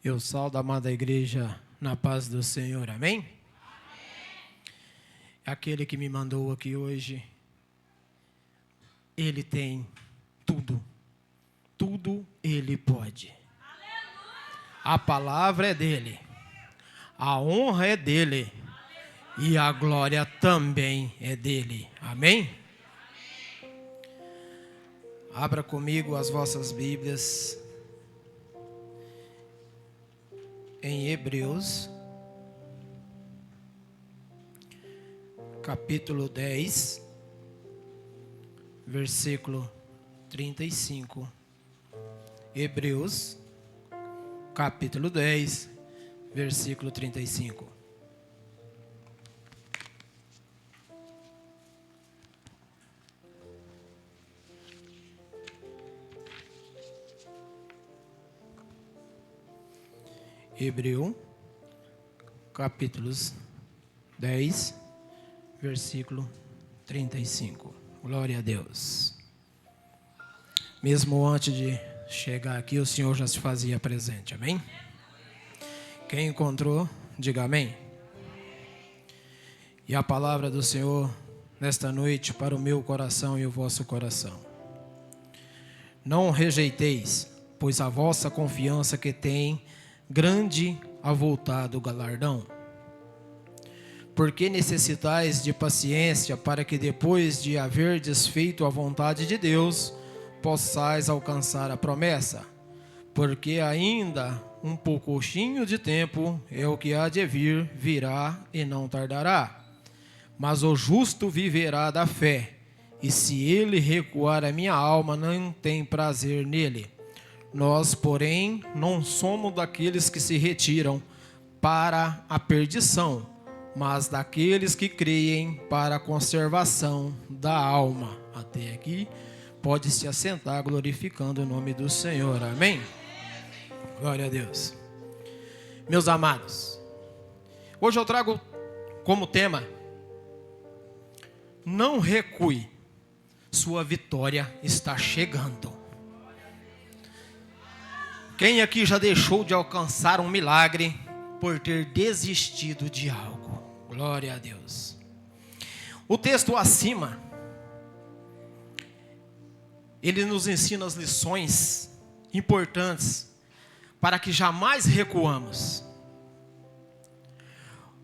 Eu saldo a amada igreja na paz do Senhor, amém? Amém? Aquele que me mandou aqui hoje, Ele tem tudo, tudo Ele pode. A palavra é dEle, a honra é dEle e a glória também é dEle, amém? Abra comigo as vossas Bíblias em Hebreus, capítulo 10, versículo 35. Hebreus, capítulo 10, versículo 35. Hebreus, capítulos 10, versículo 35. Glória a Deus. Mesmo antes de chegar aqui, o Senhor já se fazia presente, amém? Quem encontrou, diga amém. E a palavra do Senhor nesta noite para o meu coração e o vosso coração. Não rejeiteis, pois a vossa confiança que tem grande avultado galardão. Porque necessitais de paciência, para que depois de haverdes feito a vontade de Deus, possais alcançar a promessa. Porque ainda um pouquinho de tempo é o que há de vir, virá e não tardará. Mas o justo viverá da fé, e se ele recuar, a minha alma não tem prazer nele. Nós, porém, não somos daqueles que se retiram para a perdição, mas daqueles que creem para a conservação da alma. Até aqui, pode se assentar glorificando o nome do Senhor. Amém? Glória a Deus. Meus amados, hoje eu trago como tema: não recue, sua vitória está chegando. Quem aqui já deixou de alcançar um milagre por ter desistido de algo? Glória a Deus. O texto acima, ele nos ensina as lições importantes para que jamais recuamos.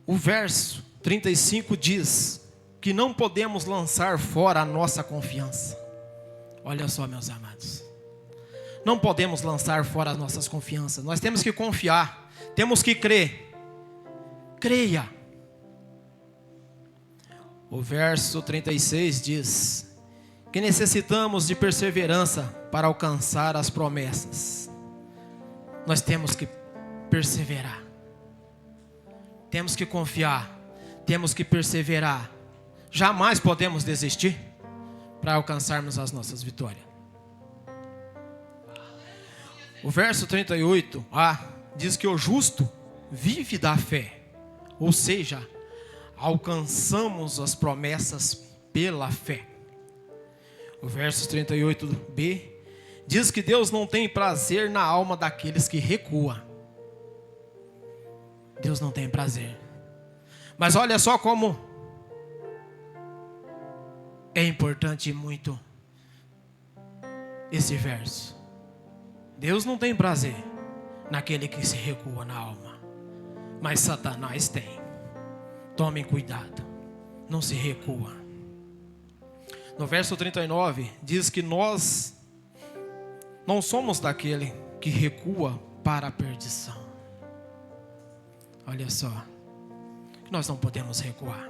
O verso 35 diz que não podemos lançar fora a nossa confiança. Olha só, meus amados. Não podemos lançar fora as nossas confianças. Nós temos que confiar, temos que crer. Creia. O verso 36 diz que necessitamos de perseverança para alcançar as promessas. Nós temos que perseverar. Temos que confiar. Temos que perseverar. Jamais podemos desistir para alcançarmos as nossas vitórias. O verso 38a diz que o justo vive da fé, ou seja, alcançamos as promessas pela fé. O verso 38b diz que Deus não tem prazer na alma daqueles que recuam. Deus não tem prazer. Mas olha só como é importante muito esse verso. Deus não tem prazer naquele que se recua na alma, mas Satanás tem. Tomem cuidado, não se recua. No verso 39 diz que nós não somos daquele que recua para a perdição. Olha só, nós não podemos recuar.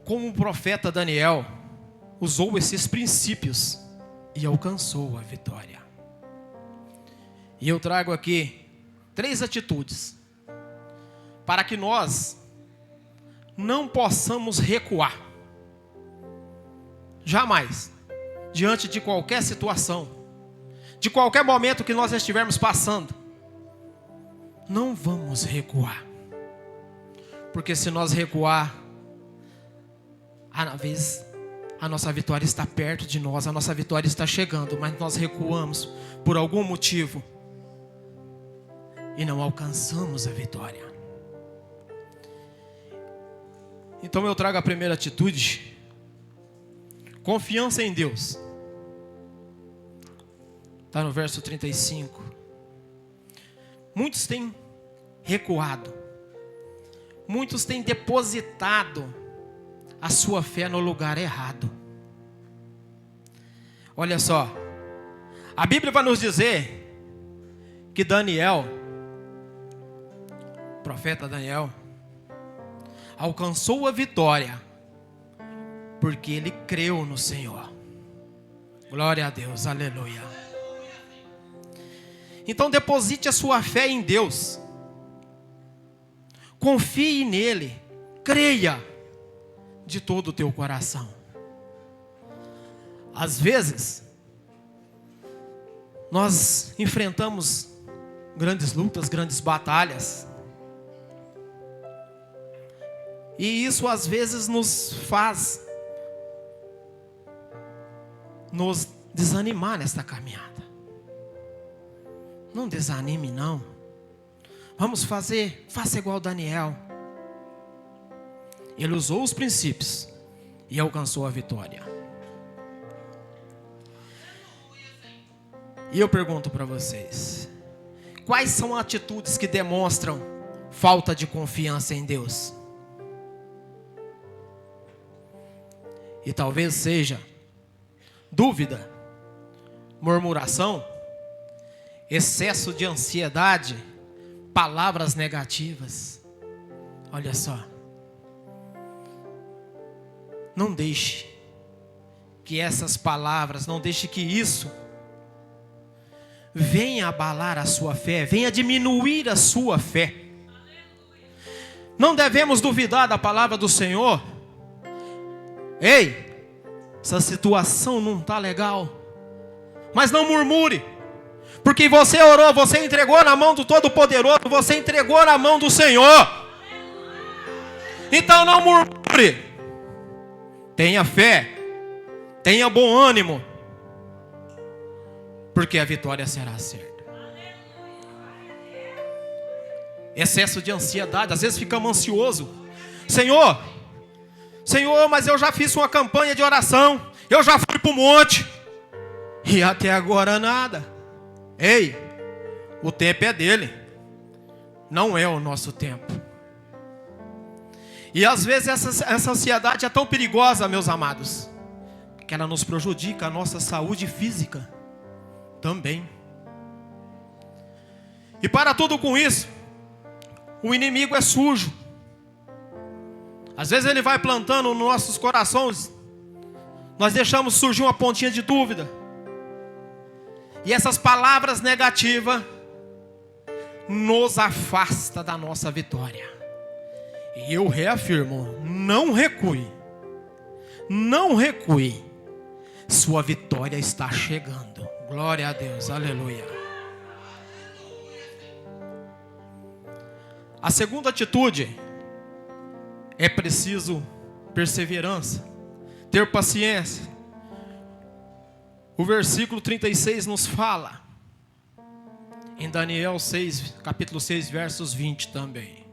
Como o profeta Daniel usou esses princípios e alcançou a vitória. E eu trago aqui 3 atitudes para que nós não possamos recuar. Jamais, diante de qualquer situação, de qualquer momento que nós estivermos passando, não vamos recuar. Porque se nós recuar, às vezes a nossa vitória está perto de nós, a nossa vitória está chegando, mas nós recuamos por algum motivo. e não alcançamos a vitória. Então eu trago a primeira atitude: confiança em Deus. Está no verso 35. Muitos têm recuado, muitos têm depositado a sua fé no lugar errado. Olha só, a Bíblia vai nos dizer que Daniel, o profeta Daniel, alcançou a vitória porque ele creu no Senhor. Glória a Deus, aleluia. Então deposite a sua fé em Deus, confie nele, creia de todo o teu coração. Às vezes nós enfrentamos grandes lutas, grandes batalhas, e isso às vezes nos faz nos desanimar nesta caminhada. Não desanime não. Faça igual Daniel. Ele usou os princípios e alcançou a vitória. E eu pergunto para vocês: quais são atitudes que demonstram falta de confiança em Deus? E talvez seja dúvida, murmuração, excesso de ansiedade, palavras negativas. Olha só, não deixe que essas palavras, não deixe que isso venha abalar a sua fé, venha diminuir a sua fé. Não devemos duvidar da palavra do Senhor. Ei, essa situação não está legal, mas não murmure, porque você orou, você entregou na mão do Todo-Poderoso, você entregou na mão do Senhor. Então não murmure, tenha fé, tenha bom ânimo, porque a vitória será certa. Excesso de ansiedade, às vezes ficamos ansiosos. Senhor, mas eu já fiz uma campanha de oração, eu já fui para o monte, e até agora nada. Ei, o tempo é dele, não é o nosso tempo. E às vezes essa ansiedade é tão perigosa, meus amados, que ela nos prejudica a nossa saúde física também. E para tudo com isso, o inimigo é sujo. Às vezes ele vai plantando nos nossos corações, nós deixamos surgir uma pontinha de dúvida, e essas palavras negativas nos afasta da nossa vitória. E eu reafirmo, não recue, não recue, sua vitória está chegando. Glória a Deus, aleluia. A segunda atitude: é preciso perseverança, ter paciência. O versículo 36 nos fala, em Daniel 6, capítulo 6, versos 20 também.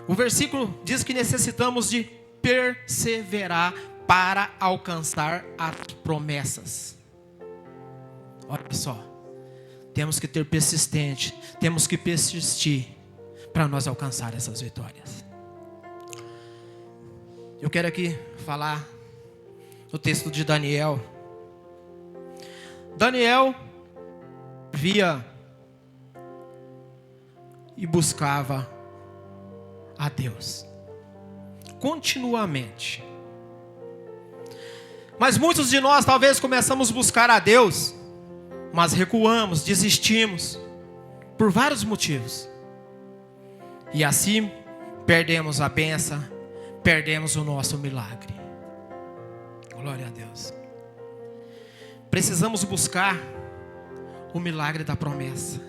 O versículo diz que necessitamos de perseverar para alcançar as promessas. Olha só, temos que ter persistente, temos que persistir para nós alcançar essas vitórias. Eu quero aqui falar do texto de Daniel. Daniel via e buscava a Deus continuamente. Mas muitos de nós talvez começamos a buscar a Deus, mas recuamos, desistimos por vários motivos. E assim perdemos a bênção, perdemos o nosso milagre. Glória a Deus. Precisamos buscar o milagre da promessa,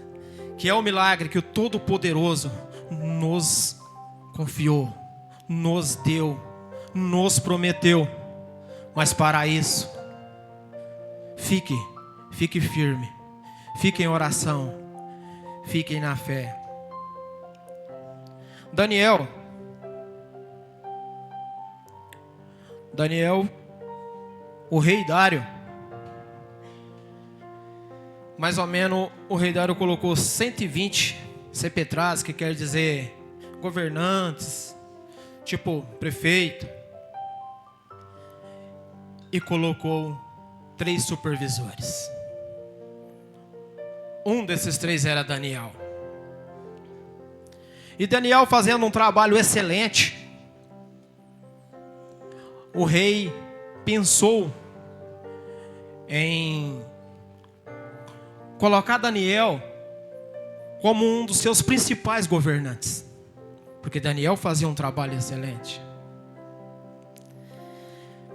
que é o milagre que o Todo-Poderoso nos confiou, nos deu, nos prometeu. Mas para isso, fique firme, fique em oração, fiquem na fé. Daniel, o rei Dário, mais ou menos o rei Dário colocou 120 sepetras, que quer dizer governantes, tipo prefeito, e colocou 3 supervisores. Um desses 3 era Daniel. E Daniel, fazendo um trabalho excelente, o rei pensou em colocar Daniel como um dos seus principais governantes, porque Daniel fazia um trabalho excelente.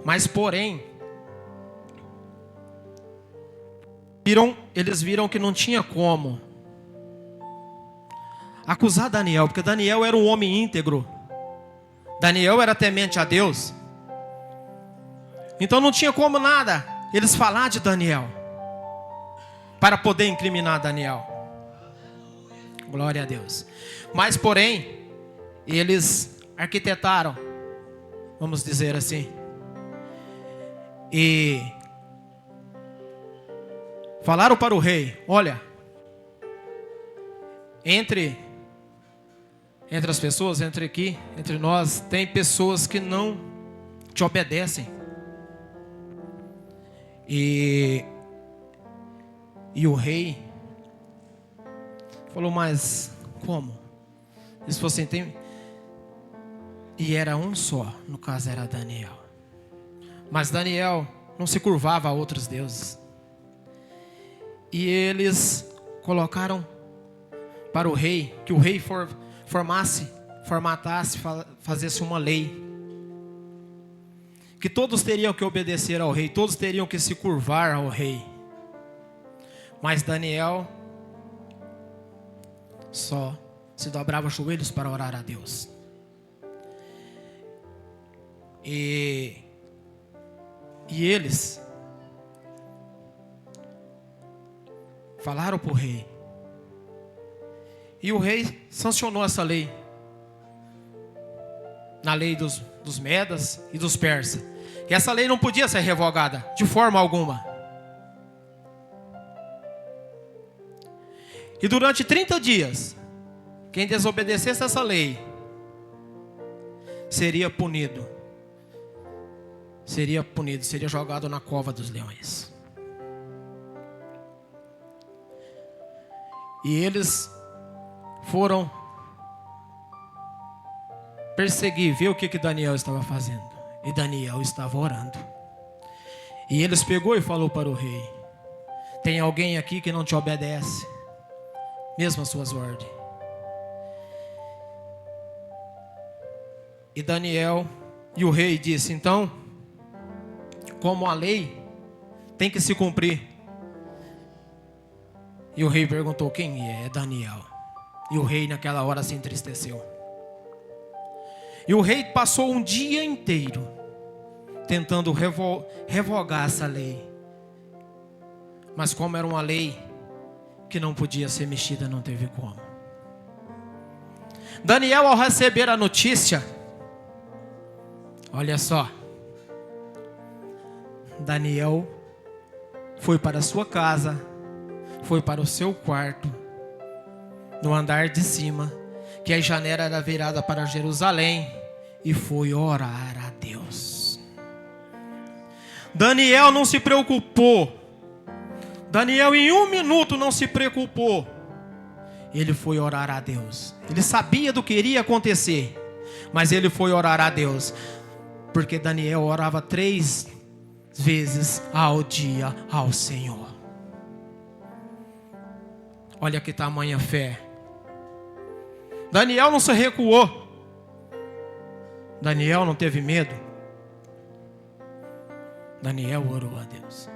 Mas porém, eles viram que não tinha como acusar Daniel, porque Daniel era um homem íntegro, Daniel era temente a Deus. Então não tinha como nada eles falar de Daniel para poder incriminar Daniel. Glória a Deus. Mas porém, eles arquitetaram, vamos dizer assim, e falaram para o rei: olha, entre as pessoas, entre nós, tem pessoas que não te obedecem. E o rei falou: mas como? Eles fossem e era um só, no caso era Daniel. Mas Daniel não se curvava a outros deuses. E eles colocaram para o rei, que o rei formatasse, fazesse uma lei, que todos teriam que obedecer ao rei, todos teriam que se curvar ao rei. Mas Daniel só se dobrava os joelhos para orar a Deus. E eles falaram para o rei. E o rei sancionou essa lei, na lei dos Medas e dos Persas. E essa lei não podia ser revogada de forma alguma. E durante 30 dias, quem desobedecesse essa lei seria punido, seria jogado na cova dos leões. E eles foram perseguir, ver o que Daniel estava fazendo. E Daniel estava orando. E eles pegou e falou para o rei: tem alguém aqui que não te obedece, mesmo as suas ordens. E Daniel e o rei disse: então, como a lei tem que se cumprir. E o rei perguntou: quem é? É Daniel. E o rei naquela hora se entristeceu. E o rei passou um dia inteiro tentando revogar essa lei. Mas como era uma lei que não podia ser mexida, não teve como. Daniel, ao receber a notícia, olha só, Daniel foi para a sua casa, foi para o seu quarto, no andar de cima, que a janela era virada para Jerusalém, e foi orar a Deus. Daniel não se preocupou. Daniel em 1 minuto não se preocupou. Ele foi orar a Deus. Ele sabia do que iria acontecer, mas ele foi orar a Deus, porque Daniel orava 3 vezes ao dia ao Senhor. Olha que tamanha fé. Daniel não se recuou. Daniel não teve medo. Daniel orou a Deus.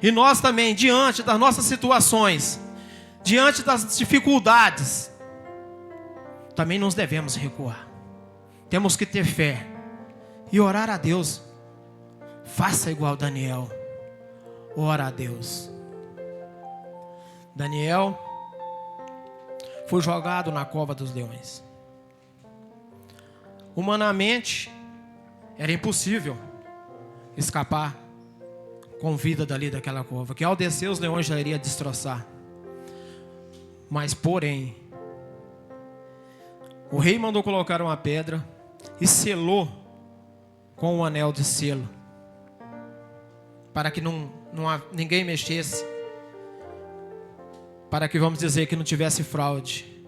E nós também, diante das nossas situações, diante das dificuldades, também nos devemos recuar. Temos que ter fé e orar a Deus. Faça igual Daniel. Ora a Deus. Daniel foi jogado na cova dos leões. Humanamente, era impossível escapar com vida dali daquela cova, que ao descer os leões já iria destroçar. Mas porém, o rei mandou colocar uma pedra e selou com um anel de selo, para que ninguém mexesse, para que, vamos dizer, que não tivesse fraude.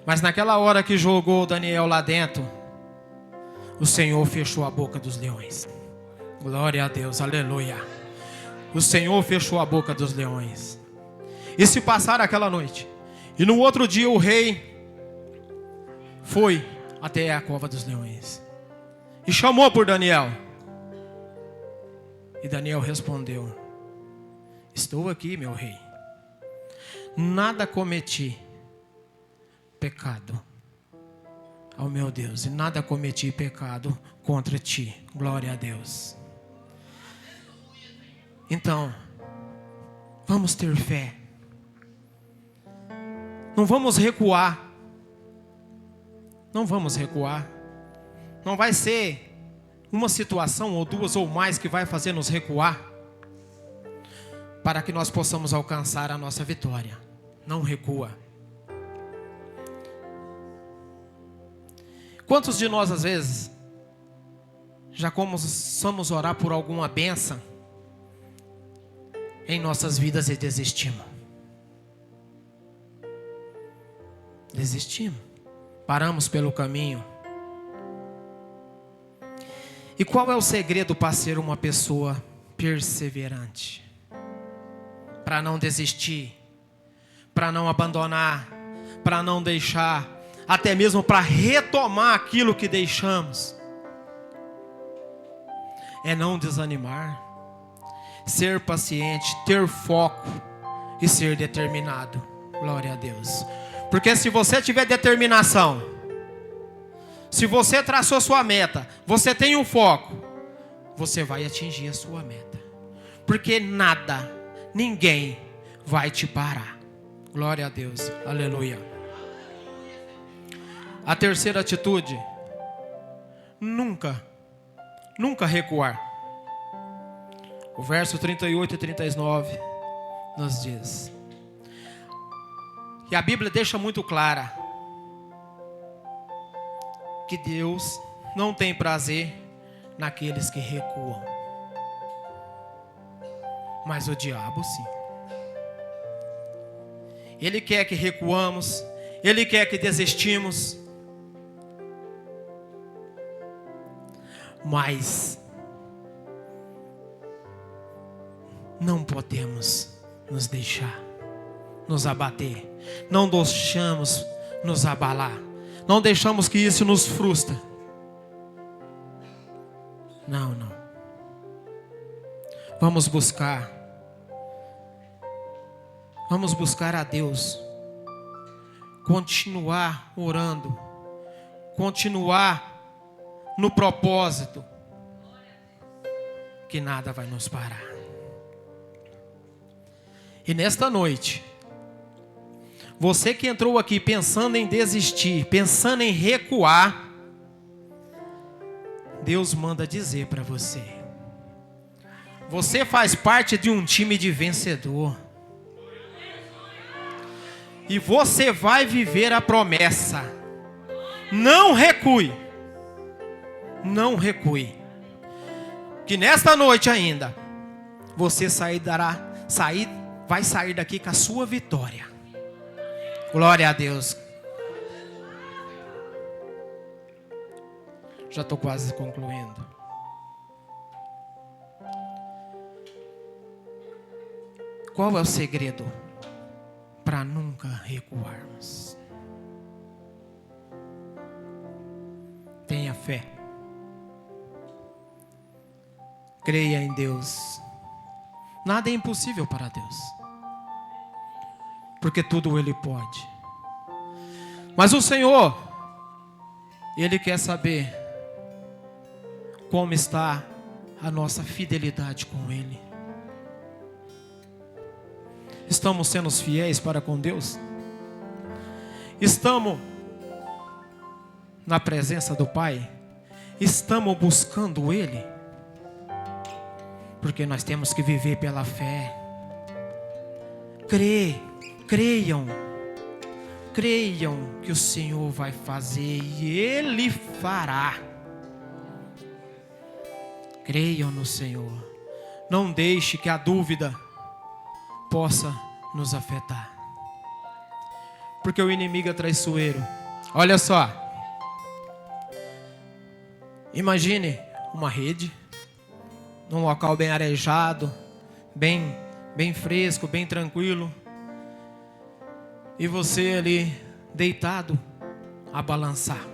Mas naquela hora que jogou Daniel lá dentro, o Senhor fechou a boca dos leões. Glória a Deus, aleluia. O Senhor fechou a boca dos leões. E se passaram aquela noite, e no outro dia o rei foi até a cova dos leões e chamou por Daniel. E Daniel respondeu: estou aqui, meu rei. Nada cometi pecado ao meu Deus, e nada cometi pecado contra ti. Glória a Deus. Então, vamos ter fé. Não vamos recuar. Não vamos recuar. Não vai ser uma situação ou duas ou mais que vai fazer nos recuar, para que nós possamos alcançar a nossa vitória. Não recua. Quantos de nós às vezes já começamos a orar por alguma bênção em nossas vidas e desistimos? Desistimos. Paramos pelo caminho. E qual é o segredo para ser uma pessoa perseverante? Para não desistir, para não abandonar, para não deixar, até mesmo para retomar aquilo que deixamos. É não desanimar, ser paciente, ter foco e ser determinado. Glória a Deus. Porque se você tiver determinação, se você traçou sua meta, você tem um foco, você vai atingir a sua meta. Porque nada, ninguém vai te parar. Glória a Deus, aleluia. A terceira atitude: nunca recuar. O verso 38 e 39 nos diz, e a Bíblia deixa muito clara que Deus não tem prazer naqueles que recuam, mas o diabo sim. Ele quer que recuamos, ele quer que desistimos, mas não podemos nos deixar nos abater, não deixamos nos abalar, não deixamos que isso nos frustre. Não. Vamos buscar a Deus, continuar orando, continuar no propósito, que nada vai nos parar. E nesta noite, você que entrou aqui pensando em desistir, pensando em recuar, Deus manda dizer para você: você faz parte de um time de vencedor. E você vai viver a promessa. Não recue. Não recue. Que nesta noite ainda, você vai sair daqui com a sua vitória. Glória a Deus. Já estou quase concluindo. Qual é o segredo para nunca recuarmos? Tenha fé. Creia em Deus. Nada é impossível para Deus, porque tudo Ele pode. Mas o Senhor, Ele quer saber como está a nossa fidelidade com Ele. Estamos sendo fiéis para com Deus? Estamos na presença do Pai? Estamos buscando Ele? Porque nós temos que viver pela fé. Creiam que o Senhor vai fazer e Ele fará. Creiam no Senhor. Não deixe que a dúvida possa nos afetar. Porque o inimigo é traiçoeiro. Olha só. Imagine uma rede, num local bem arejado, bem fresco, bem tranquilo. E você ali deitado a balançar.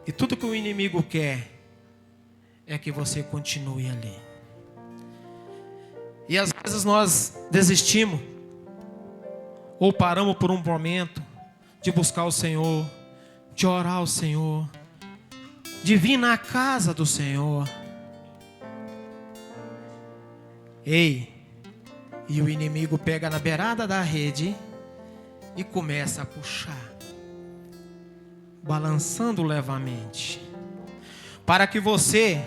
E tudo que o inimigo quer é que você continue ali. E às vezes nós desistimos ou paramos por um momento de buscar o Senhor, de orar ao Senhor, de vir na casa do Senhor. Ei, e o inimigo pega na beirada da rede e começa a puxar, balançando levemente, para que você,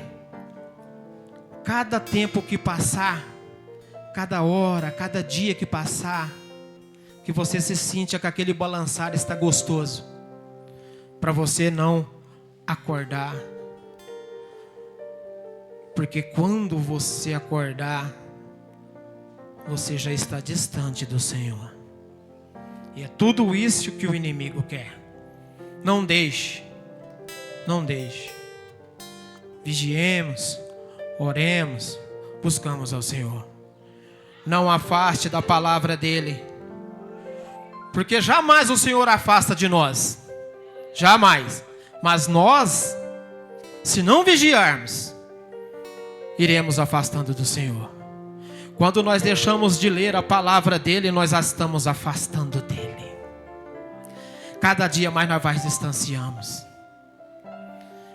cada tempo que passar, cada hora, cada dia que passar, que você se sinta que aquele balançar está gostoso, para você não acordar. Porque quando você acordar, você já está distante do Senhor. E é tudo isso que o inimigo quer. Não deixe. Vigiemos, oremos, buscamos ao Senhor. Não afaste da palavra dele. Porque jamais o Senhor afasta de nós. Jamais. Mas nós, se não vigiarmos, iremos afastando do Senhor. Quando nós deixamos de ler a palavra dele, nós a estamos afastando dele. Cada dia mais nós nos distanciamos.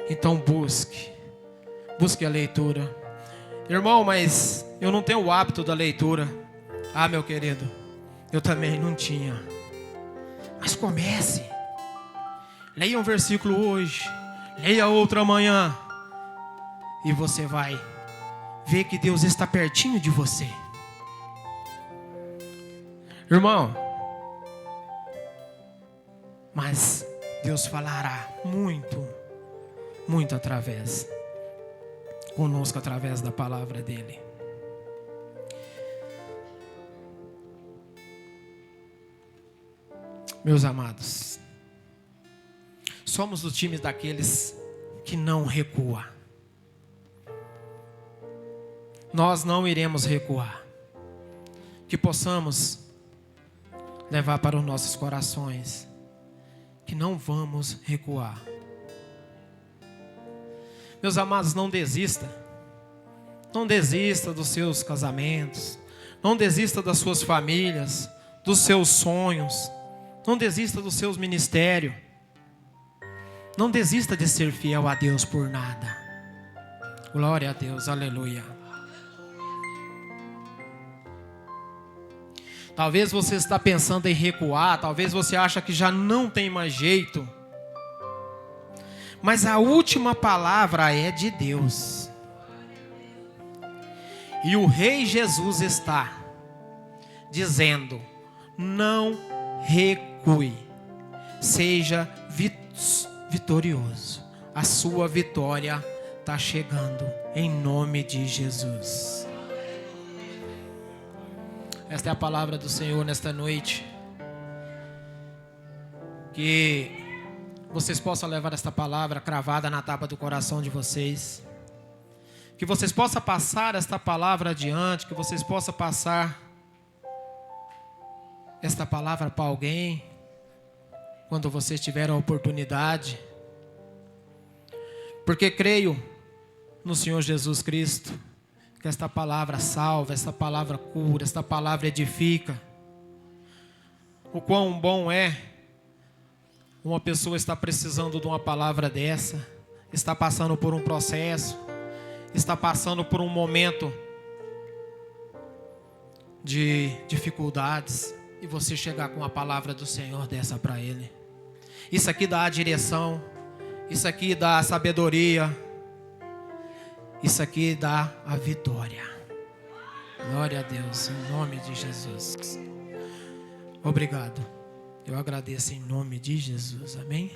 Então busque a leitura. Irmão, mas eu não tenho o hábito da leitura. Ah, meu querido, eu também não tinha. Mas comece. Leia um versículo hoje, leia outro amanhã, e você vai ver que Deus está pertinho de você. Irmão, mas Deus falará muito conosco através da palavra dele. Meus amados, somos do time daqueles que não recua. Nós não iremos recuar. Que possamos levar para os nossos corações que não vamos recuar. Meus amados, não desista. Não desista dos seus casamentos. Não desista das suas famílias, dos seus sonhos. Não desista dos seus ministérios. Não desista de ser fiel a Deus por nada. Glória a Deus, aleluia. Talvez você está pensando em recuar, talvez você acha que já não tem mais jeito. Mas a última palavra é de Deus. E o Rei Jesus está dizendo: não recue, seja vitorioso. A sua vitória está chegando, em nome de Jesus. Esta é a palavra do Senhor nesta noite. Que vocês possam levar esta palavra cravada na tábua do coração de vocês. Que vocês possam passar esta palavra adiante. Que vocês possam passar esta palavra para alguém, quando vocês tiverem a oportunidade. Porque creio no Senhor Jesus Cristo, que esta palavra salva, esta palavra cura, esta palavra edifica. O quão bom é uma pessoa estar precisando de uma palavra dessa, está passando por um processo, está passando por um momento de dificuldades, e você chegar com a palavra do Senhor dessa para ele. Isso aqui dá a direção, isso aqui dá a sabedoria, isso aqui dá a vitória. Glória a Deus, em nome de Jesus. Obrigado. Eu agradeço em nome de Jesus. Amém?